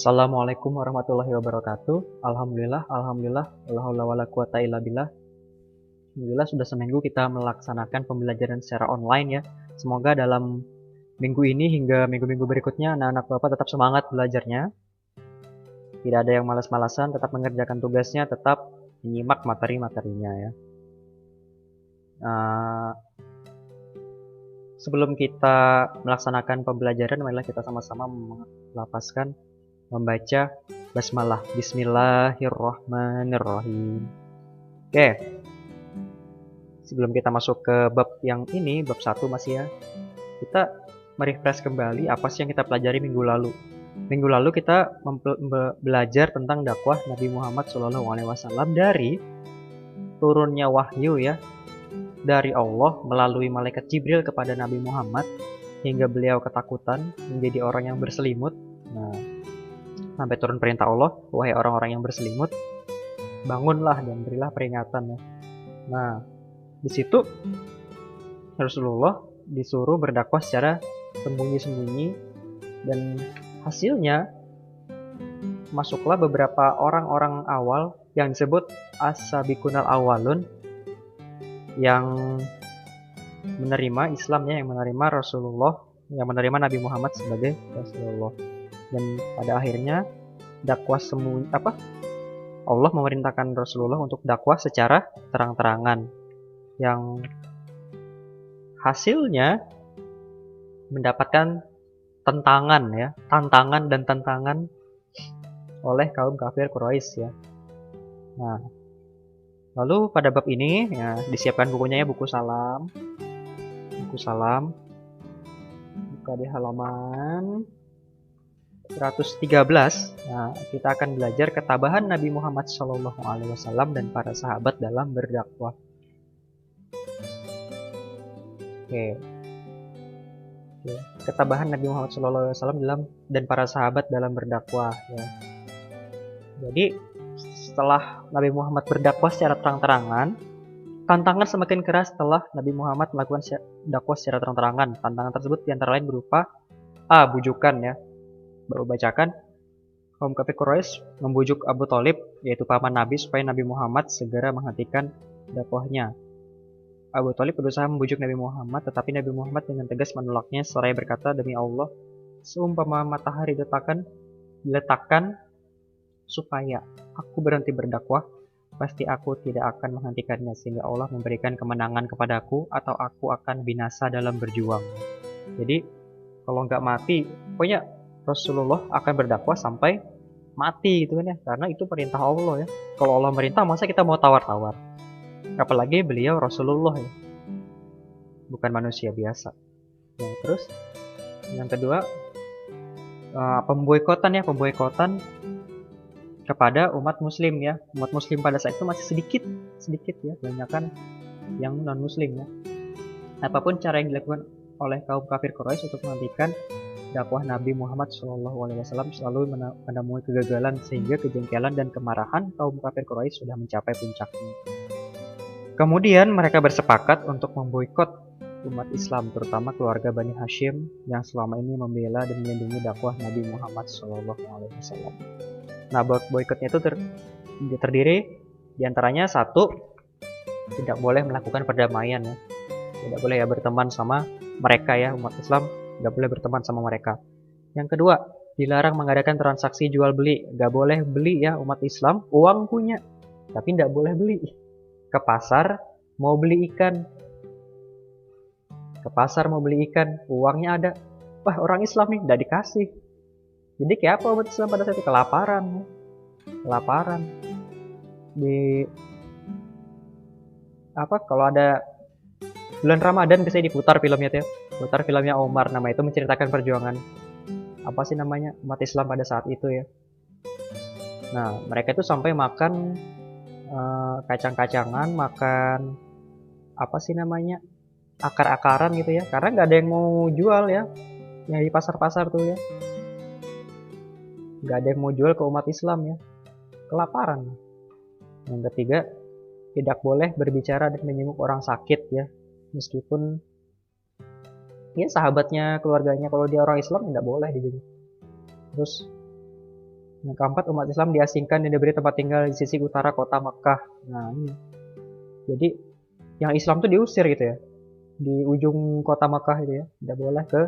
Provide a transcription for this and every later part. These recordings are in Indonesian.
Assalamualaikum warahmatullahi wabarakatuh. Alhamdulillah, wala haula wala quwata illa billah. Alhamdulillah sudah seminggu kita melaksanakan pembelajaran secara online ya. Semoga dalam minggu ini hingga minggu-minggu berikutnya anak-anak Bapak tetap semangat belajarnya. Tidak ada yang malas-malasan, tetap mengerjakan tugasnya, tetap menyimak materi-materinya ya. Sebelum kita melaksanakan pembelajaran, marilah kita sama-sama melafazkan membaca basmalah. Bismillahirrahmanirrahim. Oke. Sebelum kita masuk ke bab yang ini, bab 1 masih ya. Kita merefresh kembali apa sih yang kita pelajari minggu lalu. Minggu lalu kita belajar tentang dakwah Nabi Muhammad SAW dari turunnya wahyu ya dari Allah melalui malaikat Jibril kepada Nabi Muhammad hingga beliau ketakutan menjadi orang yang berselimut. Nah, sampai turun perintah Allah, wahai orang-orang yang berselimut, bangunlah dan berilah peringatan ya. Nah, di situ Rasulullah disuruh berdakwah secara sembunyi-sembunyi dan hasilnya masuklah beberapa orang-orang awal yang disebut as-sabiqunal awwalun yang menerima Islamnya, yang menerima Rasulullah, yang menerima Nabi Muhammad sebagai Rasulullah. Dan pada akhirnya dakwah Allah memerintahkan Rasulullah untuk dakwah secara terang-terangan yang hasilnya mendapatkan tantangan oleh kaum kafir Quraisy ya. Nah, lalu pada bab ini ya disiapkan bukunya ya, buku salam. Buka di halaman 113. Nah, kita akan belajar ketabahan Nabi Muhammad SAW dan para sahabat dalam berdakwah. Oke. Ketabahan Nabi Muhammad SAW dan para sahabat dalam berdakwah. Ya. Jadi setelah Nabi Muhammad berdakwah secara terang-terangan, tantangan semakin keras setelah Nabi Muhammad melakukan dakwah secara terang-terangan. Tantangan tersebut antara lain berupa bujukan ya. Baru bacakan, kaum kafir Quraisy membujuk Abu Thalib, yaitu paman Nabi, supaya Nabi Muhammad segera menghentikan dakwahnya. Abu Thalib berusaha membujuk Nabi Muhammad, tetapi Nabi Muhammad dengan tegas menolaknya seraya berkata, demi Allah, seumpama matahari diletakkan supaya aku berhenti berdakwah, pasti aku tidak akan menghentikannya sehingga Allah memberikan kemenangan kepadaku atau aku akan binasa dalam berjuang. Jadi kalau nggak mati, pokoknya Rasulullah akan berdakwah sampai mati gitu kan ya, karena itu perintah Allah ya. Kalau Allah merintah masa kita mau tawar-tawar, apalagi beliau Rasulullah ya, bukan manusia biasa. Nah, terus yang kedua pemboikotan kepada umat muslim ya. Umat muslim pada saat itu masih sedikit ya, kebanyakan yang non muslim ya. Apapun cara yang dilakukan oleh kaum kafir Quraisy untuk menghentikan dakwah Nabi Muhammad SAW selalu menemui kegagalan sehingga kejengkelan dan kemarahan kaum kafir Quraisy sudah mencapai puncaknya. Kemudian mereka bersepakat untuk memboikot umat Islam, terutama keluarga Bani Hashim yang selama ini membela dan melindungi dakwah Nabi Muhammad SAW. Nah, boikotnya itu terdiri diantaranya satu, tidak boleh melakukan perdamaian ya, tidak boleh ya berteman sama mereka ya, umat Islam nggak boleh berteman sama mereka. Yang kedua, dilarang mengadakan transaksi jual beli, nggak boleh beli ya umat Islam, uang punya tapi nggak boleh beli. Ke pasar mau beli ikan, uangnya ada, wah orang Islam nih nggak dikasih. Jadi kayak apa umat Islam pada saat itu? Kelaparan. Kalau ada bulan Ramadan biasanya diputar filmnya tuh. Putar filmnya Omar, nama itu menceritakan perjuangan umat Islam pada saat itu ya. Nah, mereka itu sampai makan kacang-kacangan, makan akar-akaran gitu ya, karena nggak ada yang mau jual ya, yang di pasar-pasar tuh ya, nggak ada yang mau jual ke umat Islam ya, kelaparan. Yang ketiga, tidak boleh berbicara dan menyinggung orang sakit ya, meskipun ya sahabatnya, keluarganya, kalau dia orang Islam tidak boleh gitu. Terus Yang keempat, umat Islam diasingkan dan diberi tempat tinggal di sisi utara kota Mekah. Nah, ini. Jadi yang Islam tuh diusir gitu ya. Di ujung kota Mekah itu ya. Tidak boleh ke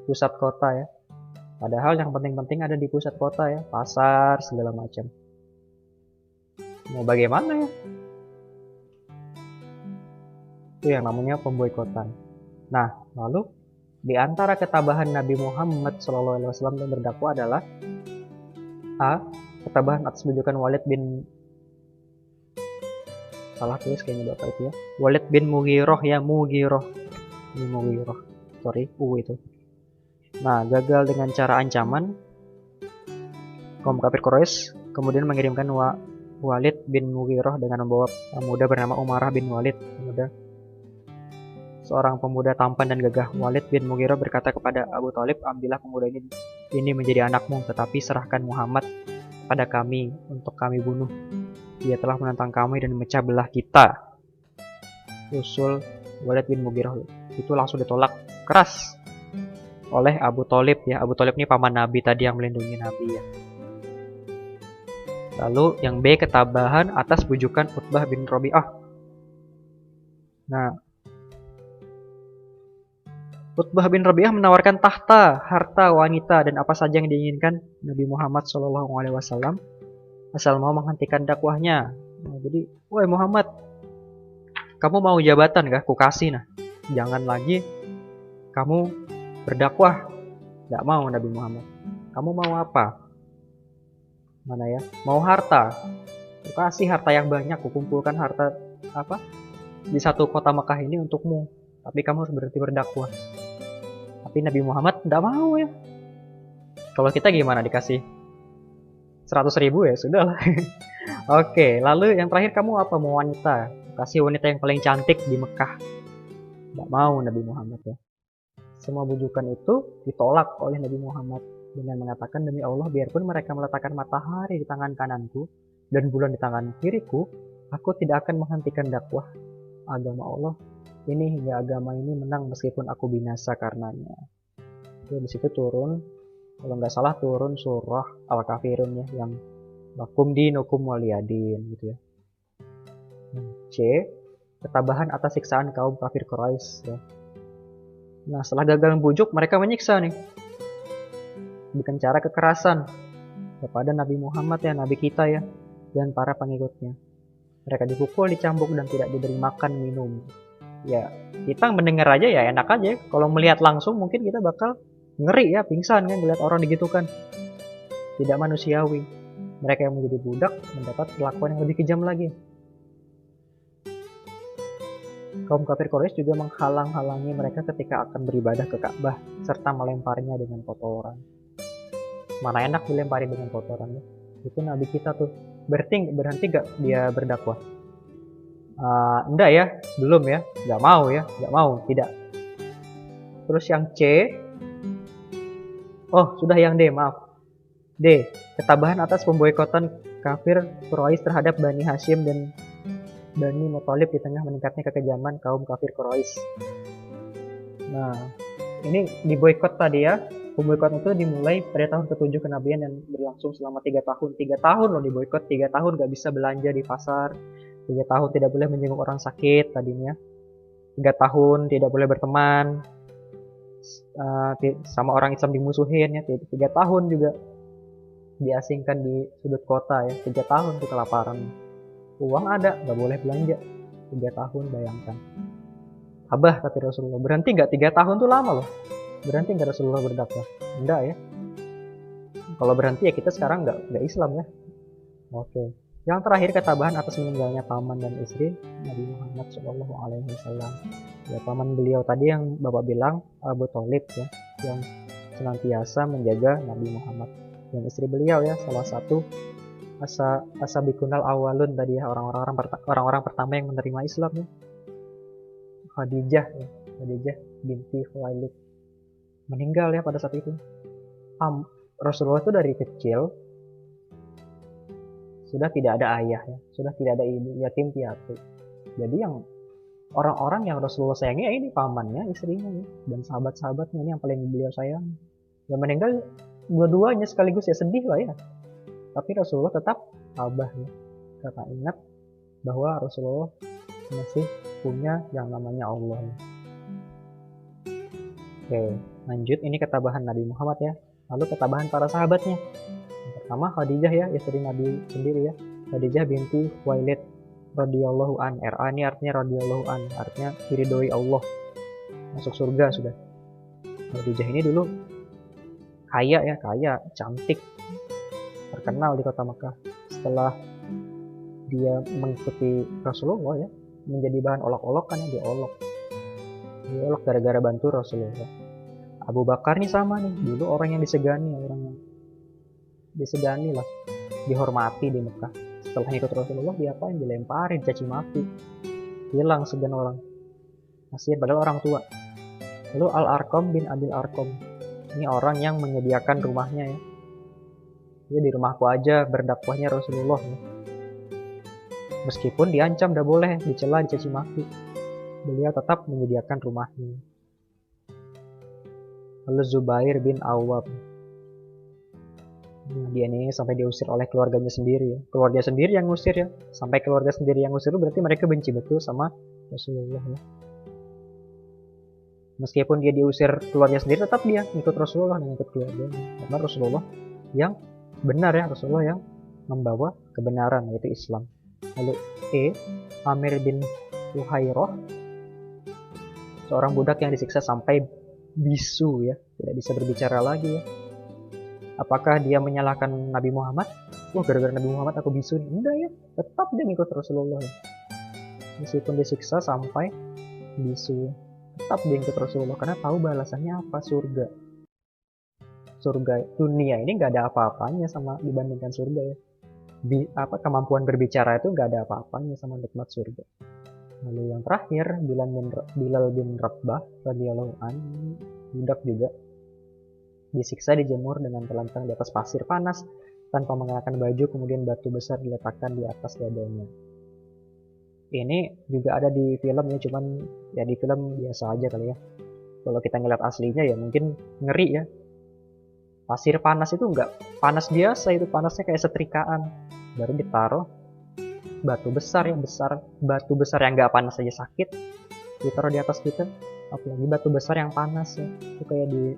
pusat kota ya. Padahal yang penting-penting ada di pusat kota ya. Pasar, segala macam. Mau bagaimana ya? Itu yang namanya pemboikotan. Nah, lalu di antara ketabahan Nabi Muhammad SAW yang berdakwah adalah A. Ketabahan atas bujukan Walid bin, salah tulis kayaknya bapak itu ya, Walid bin Mughirah ya, Mughirah. Ini Mughirah. Sorry, itu. Nah, gagal dengan cara ancaman kaum kafir Quraisy, kemudian mengirimkan Walid bin Mughirah dengan membawa pemuda bernama Umarah bin Walid. Seorang pemuda tampan dan gagah. Walid bin Mughirah berkata kepada Abu Thalib, ambillah pemuda ini menjadi anakmu, tetapi serahkan Muhammad pada kami untuk kami bunuh. Dia telah menentang kami dan memecah belah kita. Usul Walid bin Mughirah itu langsung ditolak keras oleh Abu Thalib ya. Abu Thalib ini paman Nabi tadi yang melindungi Nabi ya. Lalu yang B, ketabahan atas bujukan Utbah bin Rabi'ah. Nah, Utbah bin Rabi'ah menawarkan tahta, harta, wanita, dan apa saja yang diinginkan Nabi Muhammad SAW asal mau menghentikan dakwahnya. Nah, jadi, woi Muhammad, kamu mau jabatan kah? Kukasih nah. Jangan lagi kamu berdakwah. Tidak mau Nabi Muhammad. Kamu mau apa? Mana ya? Mau harta? Kukasih harta yang banyak. Kukumpulkan harta apa? Di satu kota Mekah ini untukmu. Tapi kamu harus berhenti berdakwah. Tapi Nabi Muhammad tidak mau ya. Kalau kita gimana dikasih 100.000 ya sudahlah. Oke, lalu yang terakhir kamu apa? Mau wanita? Kasih wanita yang paling cantik di Mekah. Tidak mau Nabi Muhammad ya. Semua bujukan itu ditolak oleh Nabi Muhammad dengan mengatakan, demi Allah, biarpun mereka meletakkan matahari di tangan kananku dan bulan di tangan kiriku, aku tidak akan menghentikan dakwah agama Allah ini hingga agama ini menang meskipun aku binasa karenanya. Jadi di situ turun, kalau nggak salah turun surah Al-Kafirun ya, yang lakum dinukum waliyadin gitu ya. C, ketabahan atas siksaan kaum kafir Quraisy ya. Nah, setelah gagal membujuk, mereka menyiksa nih dengan cara kekerasan kepada Nabi Muhammad ya, Nabi kita ya, dan para pengikutnya. Mereka dipukul, dicambuk, dan tidak diberi makan minum. Ya, kita mendengar aja ya enak aja. Kalau melihat langsung mungkin kita bakal ngeri ya, pingsan kan melihat orang digitukan. Tidak manusiawi. Mereka yang menjadi budak mendapat perlakuan yang lebih kejam lagi. Kaum kafir Quraisy juga menghalang-halangi mereka ketika akan beribadah ke Ka'bah serta melemparnya dengan kotoran. Mana enak dilempari dengan kotoran ya. Itu Nabi kita tuh. Berhenti gak dia berdakwah? Enggak ya, belum ya, nggak mau ya, nggak mau, tidak. Terus yang C, sudah yang D, maaf. D, ketabahan atas pemboikotan kafir Quraisy terhadap Bani Hashim dan Bani Muthalib di tengah meningkatnya kekejaman kaum kafir Quraisy. Nah, ini diboikot tadi ya. Pemboikot itu dimulai pada tahun ke-7 kenabian dan berlangsung selama 3 tahun. 3 tahun loh diboikot, 3 tahun gak bisa belanja di pasar. 3 tahun tidak boleh menjenguk orang sakit tadinya. 3 tahun tidak boleh berteman. Sama orang Islam dimusuhin ya. 3 tahun juga diasingkan di sudut kota ya. 3 tahun tuh kelaparan. Uang ada, gak boleh belanja. 3 tahun bayangkan. Abah kata Rasulullah, berhenti gak? 3 tahun tuh lama loh. Berhenti nggak Rasulullah berdakwah? Enggak ya. Kalau berhenti ya kita sekarang nggak Islam ya. Oke. Yang terakhir, ketabahan atas meninggalnya paman dan istri Nabi Muhammad SAW. Ya, paman beliau tadi yang Bapak bilang, Abu Thalib ya, yang senantiasa menjaga Nabi Muhammad. Dan istri beliau ya, salah satu asabikunal awalun tadi ya, orang-orang pertama yang menerima Islam ya. Khadijah ya, Khadijah binti Khuwailid. Meninggal ya pada saat itu. Rasulullah itu dari kecil sudah tidak ada ayah ya, sudah tidak ada ibu, yatim piatu. Jadi yang orang-orang yang Rasulullah sayangi ya ini pamannya, istrinya ya, dan sahabat-sahabatnya ini yang paling beliau sayang. Yang meninggal dua-duanya sekaligus ya, sedih lah ya. tapi Rasulullah tetap tabah ya, karena ingat bahwa Rasulullah masih punya yang namanya Allah ya. Oke, lanjut, ini ketabahan Nabi Muhammad ya. Lalu ketabahan para sahabatnya. Yang pertama Khadijah ya, istri Nabi sendiri ya. Khadijah binti Khuwailid radhiyallahu an. RA ini artinya radhiyallahu an, artinya diridhoi Allah, masuk surga sudah. Khadijah ini dulu kaya ya, kaya, cantik, terkenal di kota Mekah. Setelah dia mengikuti Rasulullah ya, menjadi bahan olok-olokan ya, diolok gara-gara bantu Rasulullah. Abu Bakar nih sama nih, dulu orang yang disegani lah, dihormati di Mekah. Setelah ikut Rasulullah diapain? Dilemparin, caci maki, hilang segan orang, kasihan padahal orang tua. Lalu Al-Arqam bin Abil Arqam, ini orang yang menyediakan rumahnya ya. Dia di rumahku aja berdakwahnya Rasulullah ya. Meskipun diancam, tidak boleh, dicela, dicaci maki, beliau tetap menyediakan rumahnya. Lalu Zubair bin Awwam, nah, dia ini sampai diusir oleh keluarganya sendiri ya. Keluarga sendiri yang ngusir ya. Sampai keluarga sendiri yang ngusir berarti mereka benci betul sama Rasulullah ya. Meskipun dia diusir keluarga sendiri, tetap dia ikut Rasulullah dan ikut keluarganya. Karena Rasulullah yang benar ya, Rasulullah yang membawa kebenaran, yaitu Islam. Lalu Amir bin Uhairah, seorang budak yang disiksa sampai bisu ya, tidak bisa berbicara lagi ya. Apakah dia menyalahkan Nabi Muhammad? Wah, gara-gara Nabi Muhammad aku bisu nih. Enggak ya, tetap dia ngikut Rasulullah ya. Meskipun disiksa sampai bisu, tetap dia ngikut Rasulullah karena tahu balasannya apa, surga. Surga dunia ini nggak ada apa-apanya sama dibandingkan surga ya. Kemampuan berbicara itu nggak ada apa-apanya sama nikmat surga. Lalu yang terakhir, Bilal bin Rabah radhiyallahu anhu, budak juga, disiksa dijemur dengan telentang di atas pasir panas tanpa mengenakan baju, kemudian batu besar diletakkan di atas dadanya. Ini juga ada di film ya, cuman ya di film biasa aja kali ya. Kalau kita ngeliat aslinya ya mungkin ngeri ya. Pasir panas itu nggak panas biasa, itu panasnya kayak setrikaan. Baru ditaruh batu besar yang nggak panas aja sakit, ditaruh di atas kita, apalagi batu besar yang panas ya, itu kayak di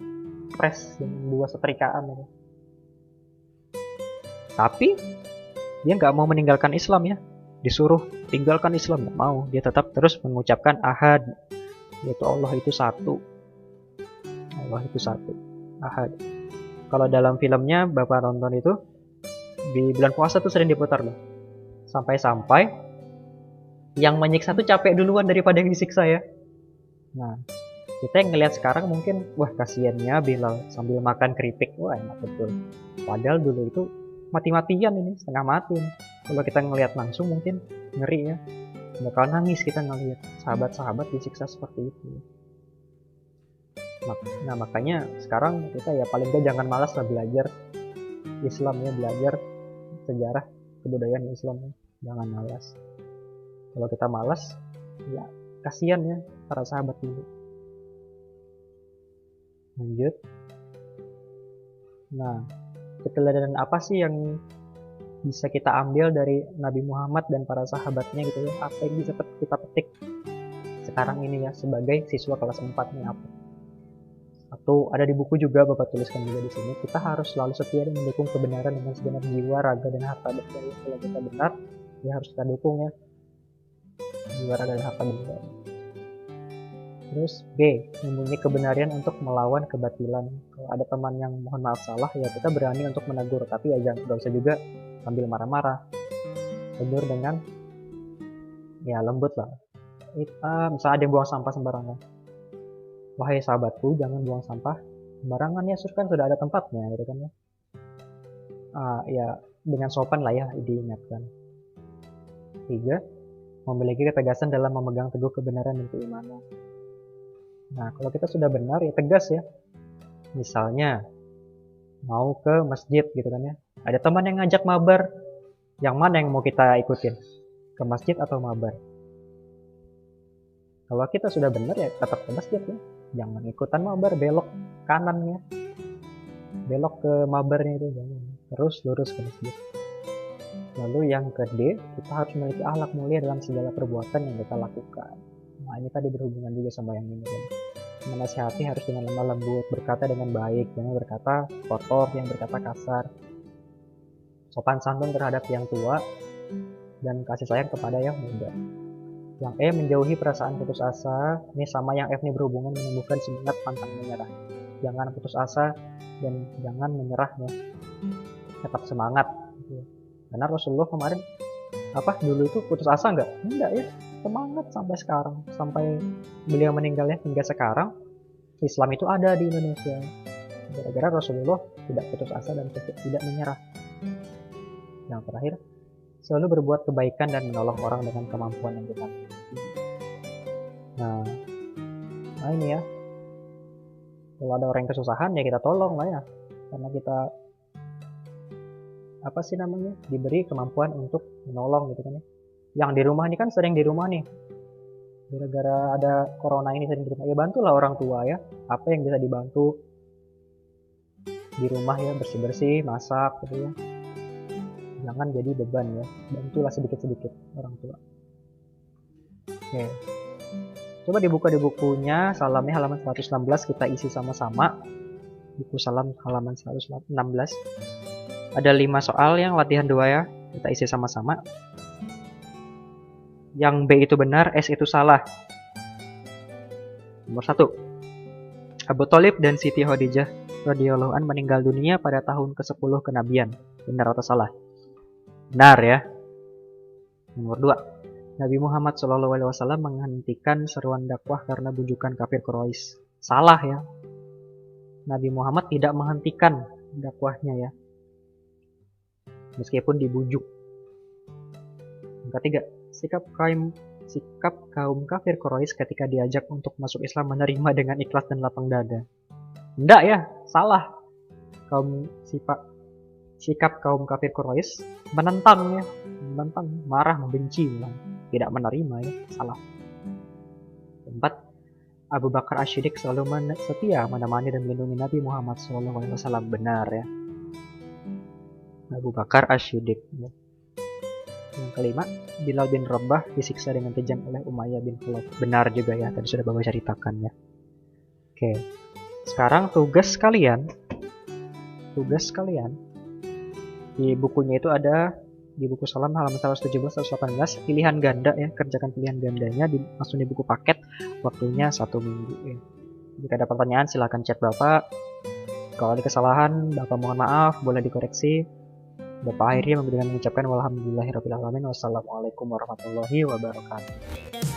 press dengan dua setrikaan ya. Tapi dia nggak mau meninggalkan Islam ya, disuruh tinggalkan Islam, nggak mau, dia tetap terus mengucapkan ahad, yaitu Allah itu satu, ahad. Kalau dalam filmnya Bapak nonton itu di bulan puasa tuh sering diputar loh. Sampai-sampai yang menyiksa tuh capek duluan daripada yang disiksa ya. Nah, kita yang ngelihat sekarang mungkin, wah kasihannya Bilal sambil makan keripik, wah enak betul. Padahal dulu itu mati-matian ini, setengah mati nih. Kalau kita ngelihat langsung mungkin ngeri ya. Bakal nangis kita ngelihat sahabat-sahabat disiksa seperti itu. Nah makanya sekarang kita ya paling gak jangan malas lah belajar Islam ya, belajar sejarah kebudayaan Islam ya. Jangan malas. Kalau kita malas ya kasihan ya para sahabat dulu. Lanjut. Nah, keteladanan apa sih yang bisa kita ambil dari Nabi Muhammad dan para sahabatnya gitu ya? Apa yang bisa kita petik sekarang ini ya sebagai siswa kelas 4 nih apa? Atau ada di buku juga Bapak tuliskan juga di sini, kita harus selalu setia dan mendukung kebenaran dengan segenap jiwa, raga, dan harta benda. Kalau kita benar, ya harus kita dukung ya, jiwa, raga, dan harta benda. Terus B, mempunyai kebenaran untuk melawan kebatilan. Kalau ada teman yang mohon maaf salah, ya kita berani untuk menegur, tapi ya jangan, gak usah juga sambil marah-marah. Tegur dengan ya lembut lah. Misalnya ada yang buang sampah sembarangan, wahai sahabatku, jangan buang sampah sembarangan ya, kan sudah ada tempatnya gitu kan ya. Ya dengan sopan lah ya diingatkan. 3, memiliki ketegasan dalam memegang teguh kebenaran dan keimanan. Nah kalau kita sudah benar ya tegas ya. Misalnya mau ke masjid gitu kan ya, ada teman yang ngajak mabar, yang mana yang mau kita ikutin, ke masjid atau mabar? Kalau kita sudah benar ya tetap ke masjid ya. Jangan ikutan mabar belok kanan ya, belok ke mabarnya itu jangan. terus lurus ke masjid. Lalu yang ke D, kita harus memiliki akhlak mulia dalam segala perbuatan yang kita lakukan. Nah, ini tadi berhubungan juga sama yang ini kan. Menasihati harus dengan lemah lembut, berkata dengan baik, jangan berkata kotor, yang berkata kasar. Sopan santun terhadap yang tua dan kasih sayang kepada yang muda. Yang E, menjauhi perasaan putus asa. Ini sama yang F nih, berhubungan menumbuhkan semangat pantang menyerah. Jangan putus asa dan jangan menyerah ya. Tetap semangat. Karena Rasulullah kemarin dulu itu putus asa enggak ya, semangat sampai sekarang, sampai beliau meninggalnya hingga sekarang Islam itu ada di Indonesia gara-gara Rasulullah tidak putus asa dan tidak menyerah. Yang terakhir, selalu berbuat kebaikan dan menolong orang dengan kemampuan yang kita miliki. Nah ini ya, kalau ada orang yang kesusahan ya kita tolong lah ya, karena kita diberi kemampuan untuk menolong gitu kan ya. Yang di rumah ini kan sering di rumah nih, gara-gara ada corona ini sering di rumah, ya bantulah orang tua ya, apa yang bisa dibantu di rumah ya, bersih-bersih, masak gitu ya, jangan jadi beban ya, bantulah sedikit-sedikit orang tua. Oke, coba dibuka di bukunya Salamnya halaman 116, kita isi sama-sama. Buku Salam halaman 116. Ada 5 soal yang latihan 2 ya, kita isi sama-sama. Yang B itu benar, S itu salah. Nomor 1, Abu Thalib dan Siti Khadijah radhiyallahu an meninggal dunia pada tahun ke-10 kenabian. Benar atau salah? Benar ya. Nomor 2, Nabi Muhammad SAW menghentikan seruan dakwah karena bujukan kafir Quraisy. Salah ya. Nabi Muhammad tidak menghentikan dakwahnya ya, meskipun dibujuk. Yang ketiga, sikap kaum kafir Quraisy ketika diajak untuk masuk Islam menerima dengan ikhlas dan lapang dada. Enggak ya, salah. Sikap kaum kafir Quraisy menentang, marah, membenci, tidak menerima ya, salah. 4, Abu Bakar As-Siddiq selalu setia menemani dan melindungi Nabi Muhammad SAW. Benar ya, Abu Bakar As-Siddiq ya. Yang kelima, Bilal bin Rabah disiksa dengan kejam oleh Umayyah bin Khalaf. Benar juga ya, tadi sudah Bapak ceritakan ya. Oke, sekarang tugas kalian di bukunya itu ada, di buku Salam halaman 117-118, pilihan ganda ya, kerjakan pilihan gandanya langsung di buku paket, waktunya 1 minggu ya. Jika ada pertanyaan silahkan chat Bapak. Kalau ada kesalahan Bapak mohon maaf, boleh dikoreksi. Bapak akhirnya mengucapkan walhamdulillahirabbil alamin. Wassalamualaikum warahmatullahi wabarakatuh.